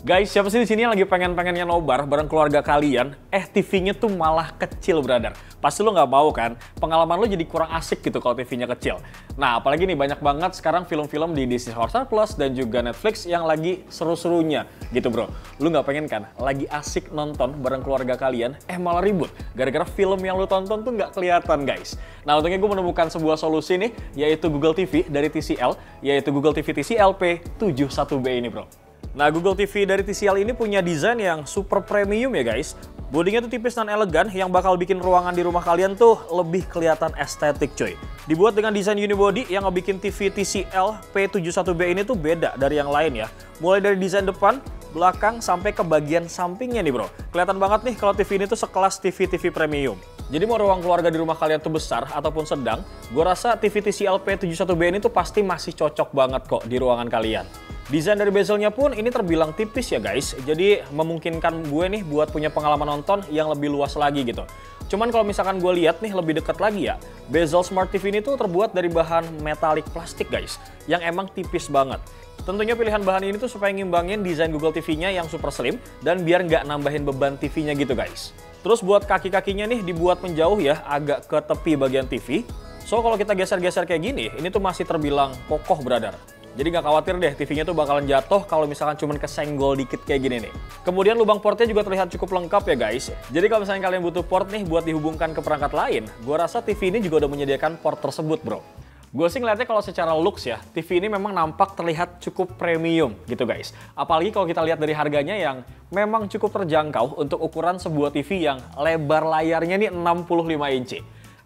Guys, siapa sih di sini yang lagi pengen-pengennya nobar bareng keluarga kalian? TV-nya tuh malah kecil, brother. Pasti lo nggak mau kan? Pengalaman lo jadi kurang asik gitu kalau TV-nya kecil. Nah, apalagi nih banyak banget sekarang film-film di Disney Hotstar Plus dan juga Netflix yang lagi seru-serunya gitu, bro. Lo nggak pengen kan? Lagi asik nonton bareng keluarga kalian, malah ribut. Gara-gara film yang lo tonton tuh nggak kelihatan, guys. Nah, untungnya gue menemukan sebuah solusi nih, yaitu Google TV dari TCL, yaitu Google TV TCL P71B ini, bro. Nah, Google TV dari TCL ini punya desain yang super premium ya guys. Bodinya tuh tipis dan elegan yang bakal bikin ruangan di rumah kalian tuh lebih kelihatan estetik cuy. Dibuat dengan desain unibody yang ngebikin TV TCL P71B ini tuh beda dari yang lain ya. Mulai dari desain depan, belakang, sampai ke bagian sampingnya nih bro. Kelihatan banget nih kalau TV ini tuh sekelas TV-TV premium. Jadi mau ruang keluarga di rumah kalian tuh besar ataupun sedang, gue rasa TV TCL P71B ini tuh pasti masih cocok banget kok di ruangan kalian. Desain dari bezelnya pun ini terbilang tipis ya guys, jadi memungkinkan gue nih buat punya pengalaman nonton yang lebih luas lagi gitu. Cuman kalau misalkan gue lihat nih lebih dekat lagi ya, bezel Smart TV ini tuh terbuat dari bahan metalik plastik guys, yang emang tipis banget. Tentunya pilihan bahan ini tuh supaya ngimbangin desain Google TV-nya yang super slim dan biar nggak nambahin beban TV-nya gitu guys. Terus buat kaki-kakinya nih dibuat menjauh ya, agak ke tepi bagian TV. So kalau kita geser-geser kayak gini, ini tuh masih terbilang kokoh brother. Jadi nggak khawatir deh TV-nya tuh bakalan jatuh kalau misalkan cuman kesenggol dikit kayak gini nih. Kemudian lubang portnya juga terlihat cukup lengkap ya guys. Jadi kalau misalnya kalian butuh port nih buat dihubungkan ke perangkat lain, gue rasa TV ini juga udah menyediakan port tersebut bro. Gue sih ngeliatnya kalau secara looks ya, TV ini memang nampak terlihat cukup premium gitu guys. Apalagi kalau kita lihat dari harganya yang memang cukup terjangkau untuk ukuran sebuah TV yang lebar layarnya nih 65 inci.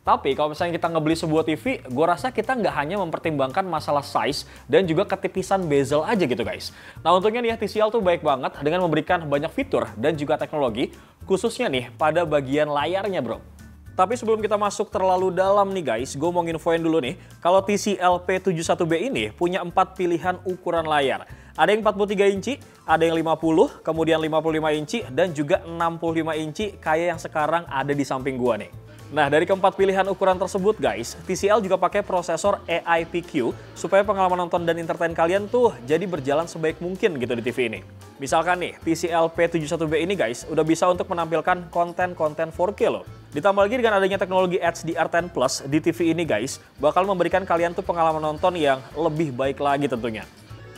Tapi kalau misalnya kita ngebeli sebuah TV, gue rasa kita nggak hanya mempertimbangkan masalah size dan juga ketipisan bezel aja gitu guys. Nah untungnya nih ya TCL tuh baik banget dengan memberikan banyak fitur dan juga teknologi, khususnya nih pada bagian layarnya bro. Tapi sebelum kita masuk terlalu dalam nih guys, gue mau nginfoin dulu nih, kalau TCL P71B ini punya 4 pilihan ukuran layar. Ada yang 43 inci, ada yang 50, kemudian 55 inci, dan juga 65 inci kayak yang sekarang ada di samping gue nih. Nah, dari keempat pilihan ukuran tersebut guys, TCL juga pakai prosesor AI PQ supaya pengalaman nonton dan entertain kalian tuh jadi berjalan sebaik mungkin gitu di TV ini. Misalkan nih, TCL P71B ini guys udah bisa untuk menampilkan konten-konten 4K loh. Ditambah lagi dengan adanya teknologi HDR10 Plus di TV ini guys, bakal memberikan kalian tuh pengalaman nonton yang lebih baik lagi tentunya.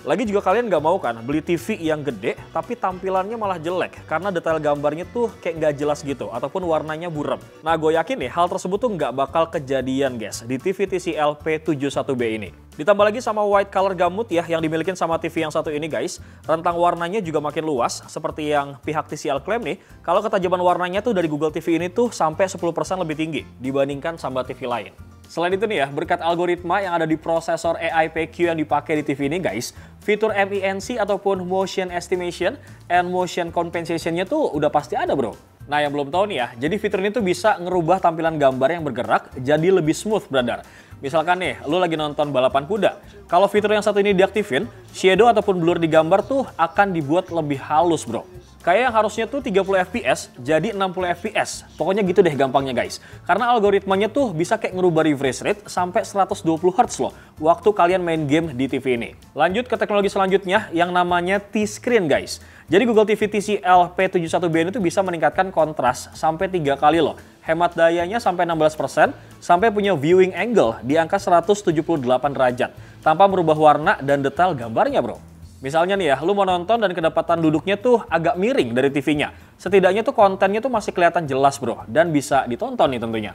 Lagi juga kalian nggak mau kan beli TV yang gede tapi tampilannya malah jelek karena detail gambarnya tuh kayak nggak jelas gitu ataupun warnanya buram. Nah gue yakin nih hal tersebut tuh nggak bakal kejadian guys di TV TCL P71B ini. Ditambah lagi sama white color gamut ya yang dimiliki sama TV yang satu ini guys, rentang warnanya juga makin luas seperti yang pihak TCL klaim nih. Kalau ketajaman warnanya tuh dari Google TV ini tuh sampai 10% lebih tinggi dibandingkan sama TV lain. Selain itu nih ya, berkat algoritma yang ada di prosesor AI PQ yang dipakai di TV ini guys, fitur MENC ataupun Motion Estimation and Motion Compensation-nya tuh udah pasti ada bro. Nah yang belum tahu nih ya, jadi fitur ini tuh bisa ngerubah tampilan gambar yang bergerak jadi lebih smooth brother. Misalkan nih, lu lagi nonton balapan kuda. Kalau fitur yang satu ini diaktifin, shadow ataupun blur di gambar tuh akan dibuat lebih halus bro. Kayak yang harusnya tuh 30 fps jadi 60 fps. Pokoknya gitu deh gampangnya guys. Karena algoritmanya tuh bisa kayak ngerubah refresh rate sampai 120 Hz loh waktu kalian main game di TV ini. Lanjut ke teknologi selanjutnya yang namanya T-Screen guys. Jadi Google TV TCL P71B ini tuh bisa meningkatkan kontras sampai 3 kali loh. Hemat dayanya sampai 16%, sampai punya viewing angle di angka 178 derajat tanpa merubah warna dan detail gambarnya bro. Misalnya nih ya, lu mau nonton dan kedapatan duduknya tuh agak miring dari TV-nya. Setidaknya tuh kontennya tuh masih kelihatan jelas bro, dan bisa ditonton nih tentunya.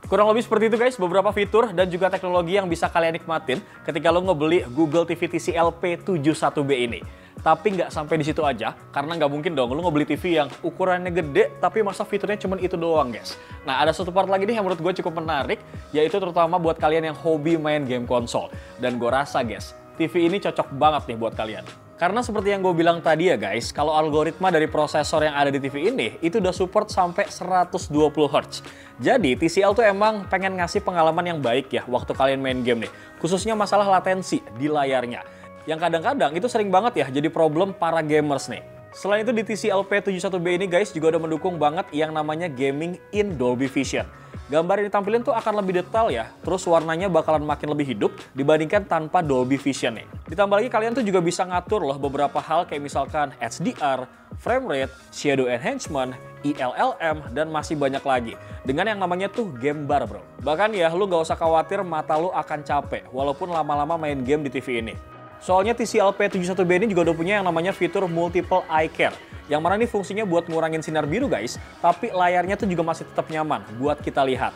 Kurang lebih seperti itu guys, beberapa fitur dan juga teknologi yang bisa kalian nikmatin ketika lo ngebeli Google TV TCL P71B ini. Tapi nggak sampai di situ aja, karena nggak mungkin dong lo ngebeli TV yang ukurannya gede, tapi masa fiturnya cuma itu doang guys. Nah ada satu part lagi nih yang menurut gue cukup menarik, yaitu terutama buat kalian yang hobi main game konsol. Dan gue rasa guys, TV ini cocok banget nih buat kalian. Karena seperti yang gue bilang tadi ya guys, kalau algoritma dari prosesor yang ada di TV ini, itu udah support sampai 120 Hz. Jadi TCL tuh emang pengen ngasih pengalaman yang baik ya waktu kalian main game nih. Khususnya masalah latensi di layarnya. Yang kadang-kadang itu sering banget ya jadi problem para gamers nih. Selain itu di TCL P71B ini guys juga udah mendukung banget yang namanya gaming in Dolby Vision. Gambar yang ditampilin tuh akan lebih detail ya, terus warnanya bakalan makin lebih hidup dibandingkan tanpa Dolby Vision nih. Ditambah lagi kalian tuh juga bisa ngatur loh beberapa hal kayak misalkan HDR, frame rate, shadow enhancement, ILLM, dan masih banyak lagi. Dengan yang namanya tuh game bar bro. Bahkan ya lu nggak usah khawatir mata lu akan capek walaupun lama-lama main game di TV ini. Soalnya TCL P71B ini juga udah punya yang namanya fitur Multiple Eye Care. Yang mana nih fungsinya buat ngurangin sinar biru guys, tapi layarnya tuh juga masih tetap nyaman buat kita lihat.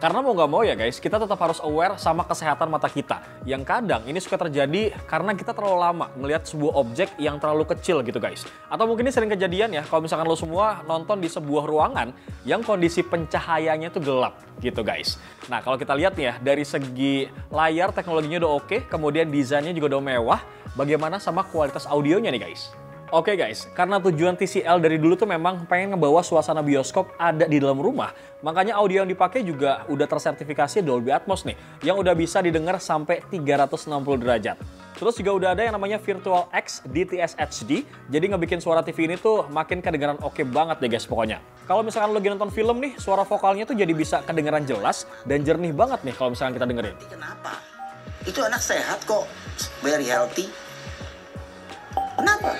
Karena mau nggak mau ya guys, kita tetap harus aware sama kesehatan mata kita. Yang kadang ini suka terjadi karena kita terlalu lama melihat sebuah objek yang terlalu kecil gitu guys. Atau mungkin ini sering kejadian ya, kalau misalkan lo semua nonton di sebuah ruangan yang kondisi pencahayaannya tuh gelap gitu guys. Nah kalau kita lihat nih ya, dari segi layar teknologinya udah oke, kemudian desainnya juga udah mewah. Bagaimana sama kualitas audionya nih guys? Oke guys, karena tujuan TCL dari dulu tuh memang pengen ngebawa suasana bioskop ada di dalam rumah, makanya audio yang dipakai juga udah tersertifikasi Dolby Atmos nih, yang udah bisa didengar sampai 360 derajat. Terus juga udah ada yang namanya Virtual X DTS HD, jadi ngebikin suara TV ini tuh makin kedengaran oke banget deh guys pokoknya. Kalau misalkan lagi nonton film nih, suara vokalnya tuh jadi bisa kedengaran jelas dan jernih banget nih kalau misalkan kita dengerin. Kenapa? Itu anak sehat kok, very healthy. Kenapa?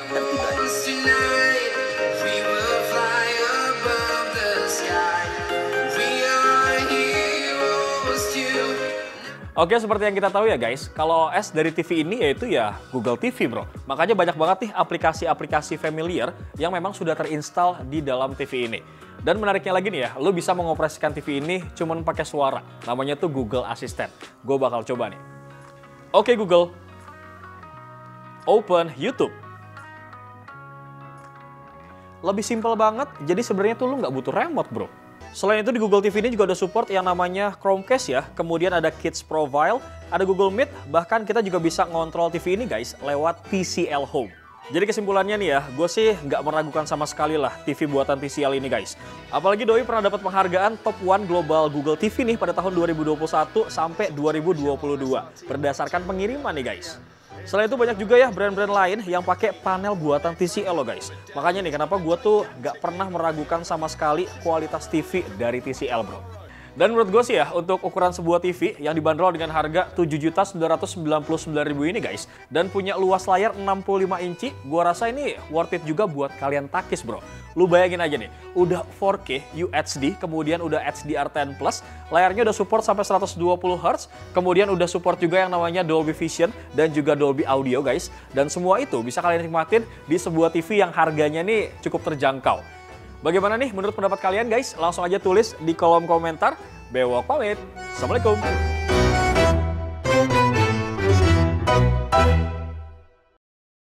Oke, seperti yang kita tahu ya guys, kalau OS dari TV ini yaitu ya Google TV bro. Makanya banyak banget nih aplikasi-aplikasi familiar yang memang sudah terinstall di dalam TV ini. Dan menariknya lagi nih ya, lo bisa mengoperasikan TV ini cuman pakai suara. Namanya tuh Google Assistant. Gue bakal coba nih. Oke Google, open YouTube. Lebih simpel banget, jadi sebenarnya tuh lu nggak butuh remote bro. Selain itu di Google TV ini juga ada support yang namanya Chromecast ya, kemudian ada Kids Profile, ada Google Meet, bahkan kita juga bisa ngontrol TV ini guys lewat TCL Home. Jadi kesimpulannya nih ya, gue sih nggak meragukan sama sekali lah TV buatan TCL ini guys. Apalagi Doi pernah dapat penghargaan Top 1 Global Google TV nih pada tahun 2021 sampai 2022 berdasarkan pengiriman nih guys. Selain itu banyak juga ya brand-brand lain yang pakai panel buatan TCL loh guys. Makanya nih kenapa gue tuh nggak pernah meragukan sama sekali kualitas TV dari TCL bro. Dan menurut gue sih ya, untuk ukuran sebuah TV yang dibanderol dengan harga Rp7.999.000 ini guys, dan punya luas layar 65 inci, gue rasa ini worth it juga buat kalian takis bro. Lu bayangin aja nih, udah 4K UHD, kemudian udah HDR10+, layarnya udah support sampai 120 Hz, kemudian udah support juga yang namanya Dolby Vision dan juga Dolby Audio guys, dan semua itu bisa kalian nikmatin di sebuah TV yang harganya nih cukup terjangkau. Bagaimana nih menurut pendapat kalian guys? Langsung aja tulis di kolom komentar. Bewok pamit. Assalamualaikum.